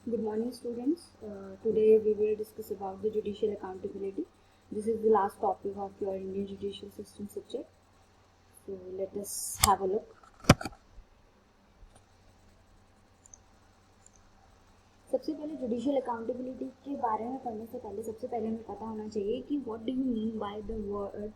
Good morning, students. Today we will discuss about the judicial accountability. This is the last topic of your Indian judicial system subject. So let us have a look. सबसे पहले judicial accountability के बारे में पढ़ने से पहले सबसे पहले हमें पता होना चाहिए कि what do you mean by the word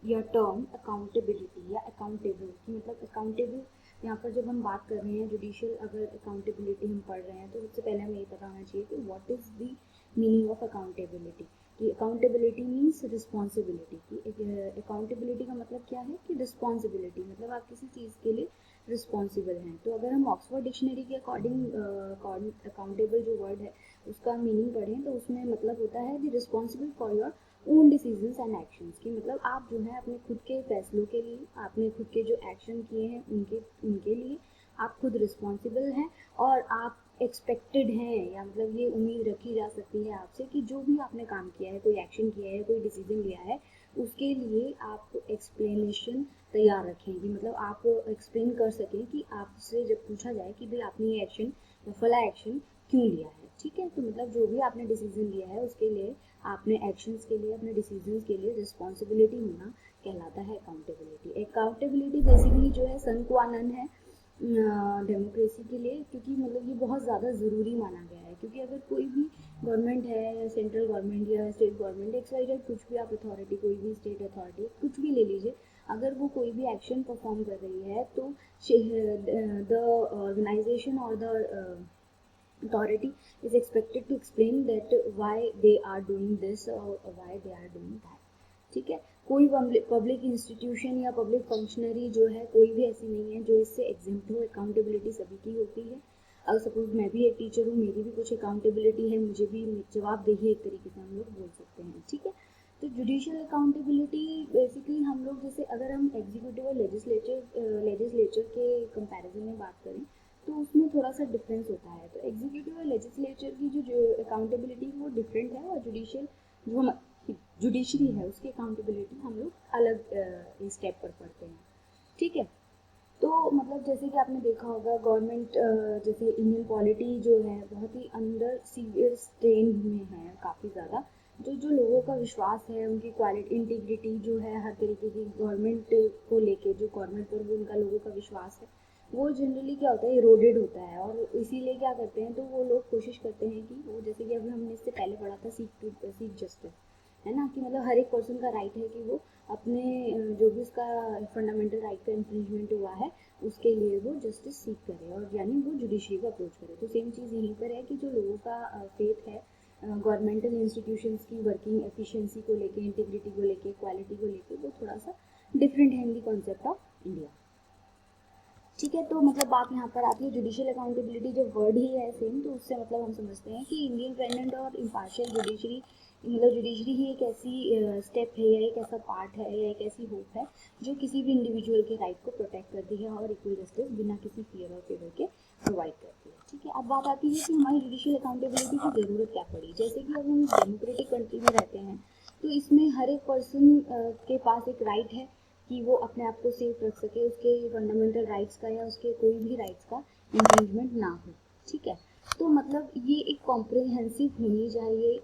या टर्म अकाउंटेबिलिटी या अकाउंटेबल की मतलब अकाउंटेबल। यहाँ पर जब हम बात कर रहे हैं जुडिशियल अगर अकाउंटेबिलिटी हम पढ़ रहे हैं तो सबसे पहले हमें ये पता होना चाहिए कि what is the meaning of accountability. कि अकाउंटेबिलिटी मीन्स रिस्पॉन्सिबिलिटी। कि अकाउंटेबिलिटी का मतलब क्या है कि रिस्पॉन्सिबिलिटी मतलब आप किसी चीज़ के लिए रिस्पॉन्सिबल हैं। तो अगर हम ऑक्सफोर्ड डिक्शनरी के अकॉर्डिंग अकाउंटेबल जो वर्ड है उसका मीनिंग पढ़ें तो उसमें मतलब होता है the responsible for your own decisions and actions. की मतलब आप जो है अपने खुद के फैसलों के लिए आपने खुद के जो एक्शन किए हैं उनके लिए आप खुद रिस्पॉन्सिबल हैं और आप एक्सपेक्टेड हैं या मतलब ये उम्मीद रखी जा सकती है आपसे कि जो भी आपने काम किया है, कोई एक्शन किया है, कोई डिसीजन लिया है, उसके लिए आप एक्सप्लेनेशन तैयार रखें। कि मतलब आप एक्सप्लेन कर सकें कि आपसे जब पूछा जाए कि भाई आपने ये एक्शन या फला एक्शन क्यों लिया है। ठीक है, तो मतलब जो भी आपने डिसीजन लिया है उसके लिए आपने एक्शंस के लिए अपने डिसीजंस के लिए रिस्पॉन्सिबिलिटी होना कहलाता है अकाउंटेबिलिटी। अकाउंटेबिलिटी बेसिकली जो है सन क्वा नन है डेमोक्रेसी के लिए, क्योंकि मतलब ये बहुत ज़्यादा ज़रूरी माना गया है। क्योंकि अगर कोई भी गवर्नमेंट है या सेंट्रल गवर्नमेंट या state government X Y Z कुछ भी आप अथॉरिटी कोई भी स्टेट अथॉरिटी कुछ भी ले लीजिए, अगर वो कोई भी एक्शन परफॉर्म कर रही है तो द ऑर्गेनाइजेशन और the authority is expected to explain that why they are doing this or why they are doing that। ठीक है, कोई पब्लिक इंस्टीट्यूशन या पब्लिक फंक्शनरी जो है कोई भी ऐसी नहीं है जो इससे एग्जेम्प्ट हो। अकाउंटेबिलिटी सभी की होती है। अगर सपोज मैं भी एक टीचर हूँ, मेरी भी कुछ अकाउंटेबिलिटी है, मुझे भी जवाबदेही एक तरीके से हम लोग बोल सकते हैं। ठीक है, तो जुडिशियल अकाउंटेबिलिटी बेसिकली हम लोग जैसे अगर हम एग्जीक्यूटिव और लेजिस्लेचर के कंपैरिजन में बात करें तो उसमें थोड़ा सा डिफरेंस होता है। तो एग्जीक्यूटिव और लेजिस्लेचर की जो अकाउंटेबिलिटी वो डिफरेंट है और जुडिशियल जो हम जुडिशरी है उसकी अकाउंटेबिलिटी हम लोग अलग स्टेप पर पढ़ते हैं। ठीक है, तो मतलब जैसे कि आपने देखा होगा गवर्नमेंट जैसे इंडियन पॉलिटी जो है बहुत ही अंदर सीवियर स्ट्रेन में है काफ़ी ज़्यादा। जो लोगों का विश्वास है उनकी क्वालिटी इंटीग्रिटी जो है हर तरीके की गवर्नमेंट को लेके जो गवर्नमेंट पर भी उनका लोगों का विश्वास है वो जनरली क्या होता है इरोडेड होता है। और इसीलिए क्या करते हैं तो वो लोग कोशिश करते हैं कि वो जैसे कि अभी हमने इससे पहले पढ़ा था सीक जस्टिस है ना। कि मतलब हर एक पर्सन का राइट है कि वो अपने जो भी उसका फंडामेंटल राइट का इन्फ्रिंजमेंट हुआ है उसके लिए वो जस्टिस सीख करे और यानी वो जुडिशरी को अप्रोच करे। तो सेम चीज़ यहीं पर है कि जो लोगों का फेथ है गवर्नमेंटल इंस्टीट्यूशंस की वर्किंग एफिशिएंसी को लेके, इंटीग्रिटी को लेके, क्वालिटी को लेके वो थोड़ा सा डिफरेंट है इन दी कॉन्सेप्ट ऑफ इंडिया। ठीक है, तो मतलब बात यहाँ पर आती है जुडिशियल अकाउंटेबिलिटी जब वर्ड ही है सेम तो उससे मतलब हम समझते हैं कि इंडिपेंडेंट और इम्पार्शियल जुडिशरी मतलब जुडिशरी ही एक ऐसी स्टेप है या एक ऐसा पार्ट है या एक ऐसी होप है जो किसी भी इंडिविजुअल के राइट को प्रोटेक्ट करती है और इक्वल जस्टिस बिना किसी फियर और फेवर के प्रोवाइड करती है। ठीक है, अब बात आती है कि हमारी जुडिशियल अकाउंटेबिलिटी की ज़रूरत क्या पड़ी। जैसे कि अब हम डेमोक्रेटिक कंट्री में रहते हैं तो इसमें हर एक पर्सन के पास एक राइट है कि वो अपने आप को सेफ रख सके, उसके फंडामेंटल राइट्स का या उसके कोई भी राइट्स का इन्फ्रिंजमेंट ना हो। ठीक है, तो मतलब ये एक कॉम्प्रिहेंसिव होनी चाहिए।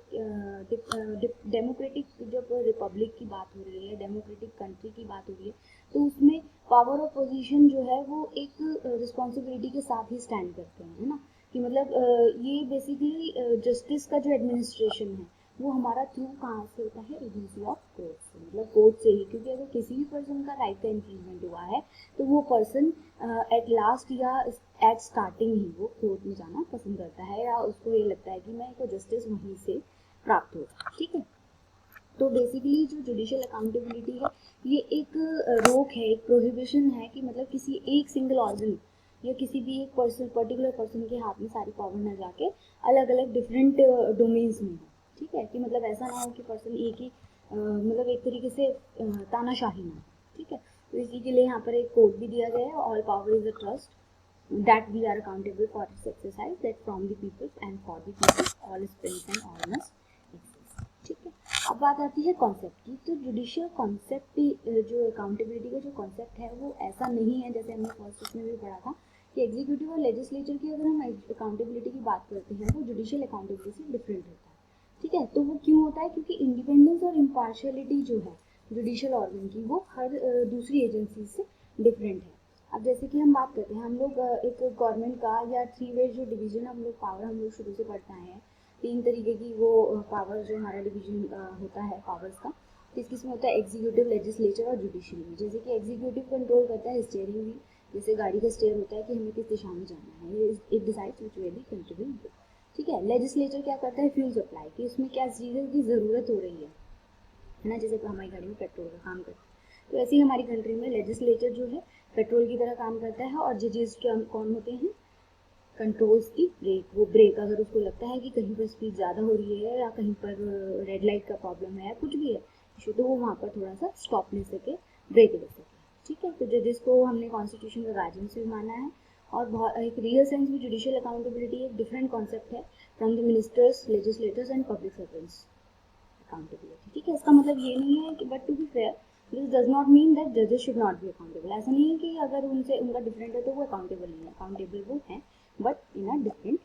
डेमोक्रेटिक जब रिपब्लिक की बात हो रही है, डेमोक्रेटिक कंट्री की बात हो रही है तो उसमें पावर ऑफ पोजीशन जो है वो एक रिस्पॉन्सिबिलिटी के साथ ही स्टैंड करते हैं, है ना। कि मतलब ये बेसिकली जस्टिस का जो एडमिनिस्ट्रेशन है वो हमारा थ्रू कहाँ से होता है, एजेंसी ऑफ कोर्ट से, मतलब कोर्ट से ही। क्योंकि अगर किसी भी पर्सन का राइट का इन्फ्रिंजमेंट हुआ है तो वो पर्सन एट लास्ट या एट स्टार्टिंग ही वो कोर्ट में जाना पसंद करता है या उसको ये लगता है कि मैं को जस्टिस वहीं से प्राप्त होगा। ठीक है, तो बेसिकली जो जुडिशियल अकाउंटेबिलिटी है ये एक रोक है, एक प्रोहिबिशन है कि मतलब किसी एक सिंगल ऑर्गन या किसी भी एक पर्सन पर्टिकुलर पर्सन के हाथ में सारी पावर न जाके अलग अलग डिफरेंट डोमेन्स में हो। ठीक है, कि मतलब ऐसा ना हो कि पर्सन एक ही मतलब एक तरीके से तानाशाही ना हो। ठीक है, तो इसी के लिए यहाँ पर एक कोड भी दिया गया है, all power is a trust that we are accountable for its exercise, that from the people and for the people all springs and all must exist। ठीक है, अब बात आती है कॉन्सेप्ट की। तो जुडिशियल कॉन्सेप्ट जो अकाउंटेबिलिटी का जो कॉन्सेप्ट है वो ऐसा नहीं है जैसे हमने फर्स्ट उसमें भी पढ़ा था कि एग्जीक्यूटिव और लेजिस्लेचर की अगर हम अकाउंटेबिलिटी की बात करते हैं वो जुडिशियल अकाउंटेबिलिटी से डिफरेंट होता है, ठीक है। तो वो क्यों होता है, क्योंकि इंडिपेंडेंस और इम्पार्शियलिटी जो है जुडिशियल ऑर्गन की वो हर दूसरी एजेंसी से डिफरेंट है। अब जैसे कि हम बात करते हैं, हम लोग एक गवर्नमेंट का या 3 वे जो डिवीजन हम लोग पावर हम लोग शुरू से पढ़ते आए हैं, 3 तरीके की वो पावर जो हमारा डिवीजन होता है पावर्स का, किसमें होता है एग्जीक्यूटिव, लेजिस्लेचर और जुडिशरी। जैसे कि एग्जीक्यूटिव कंट्रोल करता है स्टीयरिंग व्हील, जैसे गाड़ी का स्टेयर होता है कि हमें किस दिशा में जाना है, it decides which way we contribute to, ठीक है। लेजिस्लेचर क्या करता है, फ्यूल सप्लाई, कि उसमें क्या चीज़ों की ज़रूरत हो रही है ना, जैसे हमारी गाड़ी में पेट्रोल का काम करता है, तो ऐसे ही हमारी कंट्री में लेजिस्लेचर जो है पेट्रोल की तरह काम करता है। और जजेस कौन होते हैं, कंट्रोल्स की ब्रेक, वो ब्रेक अगर उसको लगता है कि कहीं पर स्पीड ज़्यादा हो रही है या कहीं पर रेड लाइट का प्रॉब्लम है या कुछ भी है इशू, तो वो वहाँ पर थोड़ा सा स्टॉप ले सके, ब्रेक ले सके, ठीक है। तो जजेस को हमने कॉन्स्टिट्यूशन का गार्जियंस भी माना है। और बहुत एक रियल सेंस में जुडिशियल अकाउंटेबिलिटी एक डिफरेंट कॉन्सेप्ट है from the ministers, legislators and public servants accountability, ठीक है। इसका मतलब ये नहीं है कि but to be fair this does not mean that जजेस शुड नॉट बी अकाउंटेबल। ऐसा नहीं है कि अगर उनसे उनका डिफरेंट है तो वो अकाउंटेबल नहीं है, अकाउंटेबल वो है बट इन अ डिफरेंट।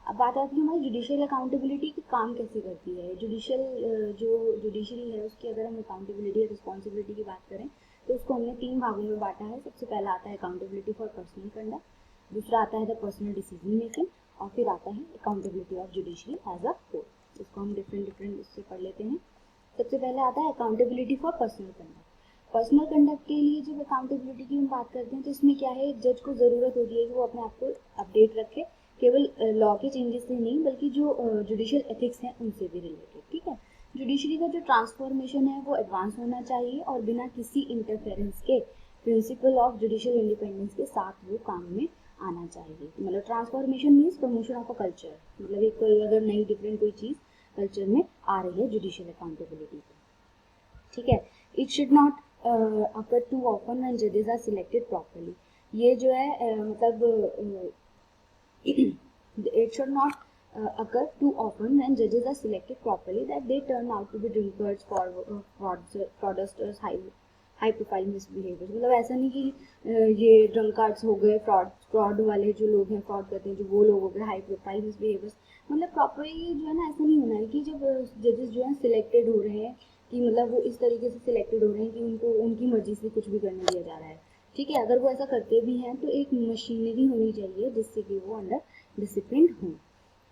अब बात आती है हमारी जुडिशियल अकाउंटेबिलिटी की काम कैसे करती है। जुडिशियल जो जुडिशरी है उसकी अगर हम अकाउंटेबिलिटी या रिस्पॉन्सिबिलिटी की बात करें तो उसको हमने 3 भागों में बांटा है। सबसे पहला आता है अकाउंटेबिलिटी फॉर पर्सनल कंडक्ट, दूसरा आता है द पर्सनल डिसीजन मेकिंग, और फिर आता है accountability of judiciary as a whole. इसको हम डिफरेंट उससे पढ़ लेते हैं। सबसे पहले आता है accountability for personal conduct. Personal conduct के लिए जब अकाउंटेबिलिटी की हम बात करते हैं तो इसमें क्या है, जज को ज़रूरत होती है कि वो अपने आप को अपडेट रखे, केवल लॉ के चेंजेस से नहीं बल्कि जो जुडिशियल एथिक्स हैं उनसे भी रिलेटेड, ठीक है। जुडिशरी का जो ट्रांसफॉर्मेशन है वो एडवांस होना चाहिए और बिना किसी इंटरफेरेंस के प्रिंसिपल ऑफ जुडिशियल इंडिपेंडेंस के साथ वो काम में आना चाहिए। मतलब transformation means promotion of a culture, मतलब एक कोई अगर नई डिफरेंट कोई चीज़ कल्चर में आ रही है जुडिशियल अकाउंटेबिलिटी पे, ठीक है। It should not occur too often when जजेस आर सिलेक्टेड प्रॉपर्ली। ये जो है मतलब it should not occur too often when judges are selected properly that they turn out to be drunkards, fraudsters, high profile misbehaviors। मतलब ऐसा नहीं कि ये ड्रंकार्ड्स हो गए, फ्रॉड वाले जो लोग हैं, फ्रॉड करते हैं जो वो लोग हो गए, हाई प्रोफाइल मिसबिहेवियर्स। मतलब प्रॉपर ये जो है ना, ऐसा नहीं होना है कि जब जजेस जो है सिलेक्टेड हो रहे हैं कि मतलब वो इस तरीके से सिलेक्टेड हो रहे हैं कि उनको उनकी मर्जी से कुछ भी करने दिया जा रहा है, ठीक है। अगर वो ऐसा करते भी हैं तो एक मशीनरी होनी चाहिए जिससे कि वो अंडर डिसिप्लिन हो।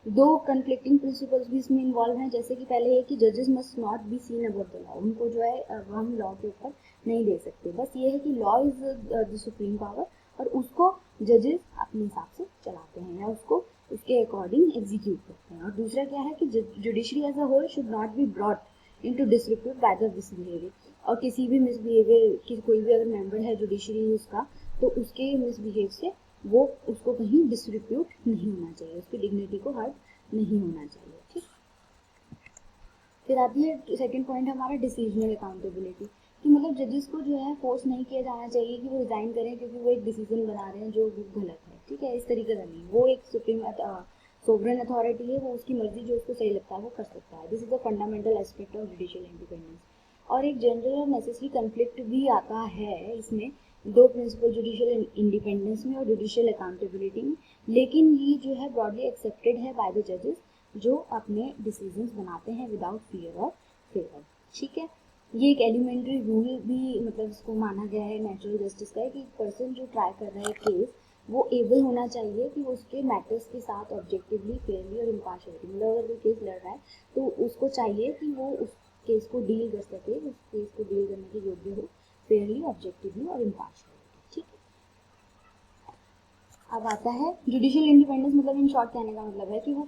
2 कन्फ्लिक्टिंग प्रिंसिपल्स भी इसमें इन्वॉल्व हैं, जैसे कि पहले है कि जजेस must not be seen above the law. उनको जो है हम लॉ के ऊपर नहीं दे सकते, बस ये है कि law is the supreme power और उसको जजेस अपने हिसाब से चलाते हैं या उसको उसके अकॉर्डिंग एग्जीक्यूट करते हैं। और दूसरा क्या है कि judiciary as a whole should not be brought into disrepute by the misbehaviour. और किसी भी मिसबिहेवियर की कोई भी अगर मेंबर है जुडिशरी उसका, तो उसके मिसबिहेव से वो उसको कहीं डिसरिप्यूट नहीं होना चाहिए, उसकी डिग्निटी को हर्ट नहीं होना चाहिए, ठीक। फिर आती है सेकंड पॉइंट हमारा डिसीजनल अकाउंटेबिलिटी, कि मतलब जजेस को जो है फोर्स नहीं किया जाना चाहिए कि वो रिजाइन करें क्योंकि वो एक डिसीजन बना रहे हैं जो गलत है, ठीक है। इस तरीके का नहीं, वो एक सुप्रीम सोवरेन अथॉरिटी है, वो उसकी मर्जी जो उसको सही लगता है वो कर सकता है। This is the fundamental aspect of judicial independence. और एक जनरल और नेसेसरी कन्फ्लिक्ट भी आता है इसमें, 2 प्रिंसिपल जुडिशियल इंडिपेंडेंस में और जुडिशियल अकाउंटेबिलिटी में, लेकिन ये जो है ब्रॉडली एक्सेप्टेड है बाय द जजेस जो अपने डिसीजंस बनाते हैं विदाउट फियर और फेवर, ठीक है। ये एक एलिमेंट्री रूल भी मतलब इसको माना गया है नेचुरल जस्टिस का है कि पर्सन जो ट्राई कर रहा है केस वो एबल होना चाहिए कि उसके मैटर्स के साथ ऑब्जेक्टिवली, फेयरली और इम्पार्शियलिटी, मतलब अगर वो केस लड़ रहा है तो उसको चाहिए कि वो उस केस को डील कर सके, उस केस को डील करने के योग्य हो, फेयरली, ऑब्जेक्टिवली और इम्पार्शियलिटी, ठीक है। अब आता है जुडिशियल इंडिपेंडेंस, मतलब इन शॉर्ट कहने का मतलब है कि वो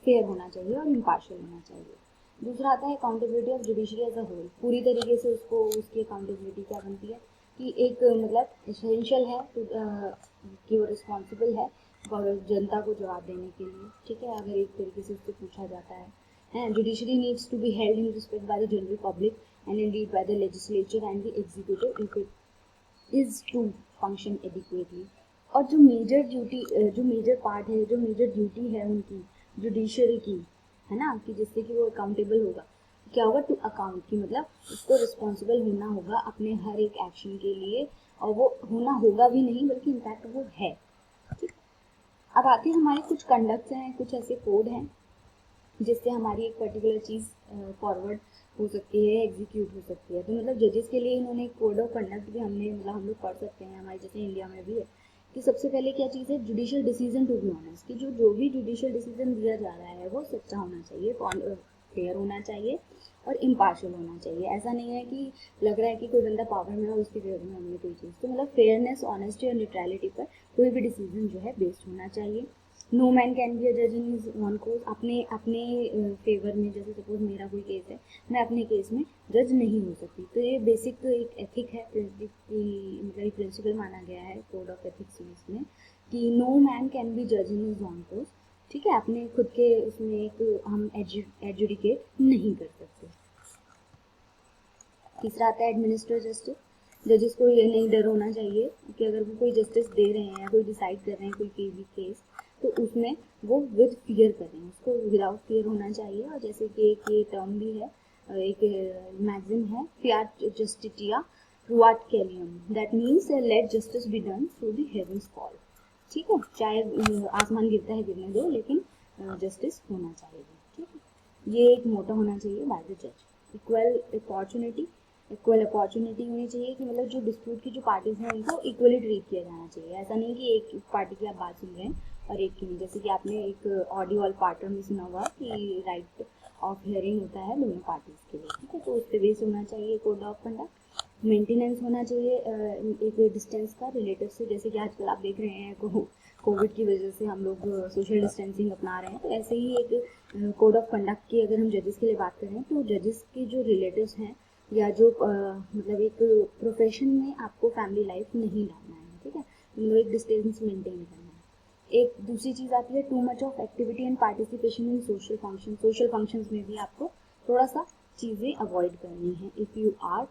फेयर होना चाहिए और इम्पार्शियल होना चाहिए। दूसरा आता है accountability of judiciary as a whole, पूरी तरीके से उसको उसकी अकाउंटेबिलिटी क्या बनती है कि एक मतलब एसेंशियल है कि वो रिस्पॉन्सिबल है और जनता को जवाब देने के लिए, ठीक है, अगर एक तरीके से उससे पूछा जाता है। Judiciary needs to be held in respect by the general public and indeed by the legislature and the executive if it is to function adequately. और जो मेजर ड्यूटी, जो मेजर पार्ट है, जो मेजर ड्यूटी है उनकी judiciary की, है ना, कि जिससे कि वो अकाउंटेबल होगा, क्या होगा, टू अकाउंट की मतलब उसको रिस्पॉन्सिबल होना होगा अपने हर एक एक्शन के लिए और वो होना होगा भी नहीं, बल्कि इनफैक्ट वो है। ठीक, अब आते हैं हमारे कुछ कंडक्ट्स हैं, कुछ ऐसे कोड हैं जिससे हमारी एक पर्टिकुलर चीज़ फॉरवर्ड हो सकती है, एग्जीक्यूट हो सकती है। तो मतलब जजेस के लिए इन्होंने एक कोड ऑफ कंडक्ट भी हमने मतलब हम लोग पढ़ सकते हैं, हमारे जैसे इंडिया में भी है कि सबसे पहले क्या चीज़ है, judicial decision to be honest, कि जो भी जुडिशियल डिसीजन दिया जा रहा है वो सच्चा होना चाहिए, फेयर होना चाहिए और इम्पार्शियल होना चाहिए। ऐसा नहीं है कि लग रहा है कि कोई बंदा पावर में है और उसके फेवर में हमने कोई चीज़, तो मतलब फेयरनेस, ऑनेस्टी और न्यूट्रलिटी पर कोई भी डिसीजन जो है बेस्ड होना चाहिए। No man can be a जज इन हिज वन कोज, अपने अपने फेवर में, जैसे सपोज मेरा कोई केस है, मैं अपने केस में जज नहीं हो सकती। तो ये बेसिक तो एक एथिक है, मतलब एक प्रिंसिपल माना गया है कोड ऑफ एथिक्स में कि नो मैन कैन बी जज इन हिज वन कोज। ठीक है, अपने खुद के उसमें एक हम एजुडिकेट नहीं कर सकते। तीसरा आता है एडमिनिस्टर जस्टिस। जजेस को ये नहीं डर होना चाहिए कि अगर वो कोई जस्टिस दे रहे हैं या कोई डिसाइड कर रहे हैं कोई भी केस, तो उसमें वो विद फियर करें, उसको विदाउट फियर होना चाहिए। और जैसे कि एक ये टर्म भी है, एक मैगजिन है, fiat justitia ruat caelum, that means let justice be done through the heavens fall. ठीक है, चाहे आसमान गिरता है गिरने दो, लेकिन जस्टिस होना चाहिए। ठीक है, ये एक मोटा होना चाहिए बाय द जज। इक्वल अपॉर्चुनिटी होनी चाहिए कि मतलब जो डिस्प्यूट की जो पार्टीज हैं उनको इक्वली ट्रीट किया जाना चाहिए। ऐसा नहीं कि एक पार्टी की आप बात सुन रहे हैं और एक की नहीं, जैसे कि आपने एक ऑडियो वाल पार्टनर में सुना हुआ कि राइट ऑफ हियरिंग होता है दोनों पार्टीज के लिए। ठीक है, तो उस पर बेस होना चाहिए कोड ऑफ कंडक्ट। मेंटेनेंस होना चाहिए एक डिस्टेंस का रिलेटिव से, जैसे कि आजकल आप देख रहे हैं कोविड की वजह से हम लोग सोशल डिस्टेंसिंग अपना रहे हैं, तो ऐसे ही एक कोड ऑफ कंडक्ट की अगर हम जजेस के लिए बात करें तो जजेस के जो रिलेटिव्स हैं या जो मतलब एक प्रोफेशन में आपको फैमिली लाइफ नहीं डालना है। ठीक है, मतलब एक डिस्टेंस मेंटेन करना है। एक दूसरी चीज़ आती है too much of activity and participation in social function. Social functions में भी आपको थोड़ा सा चीज़ें अवॉइड करनी है। If you are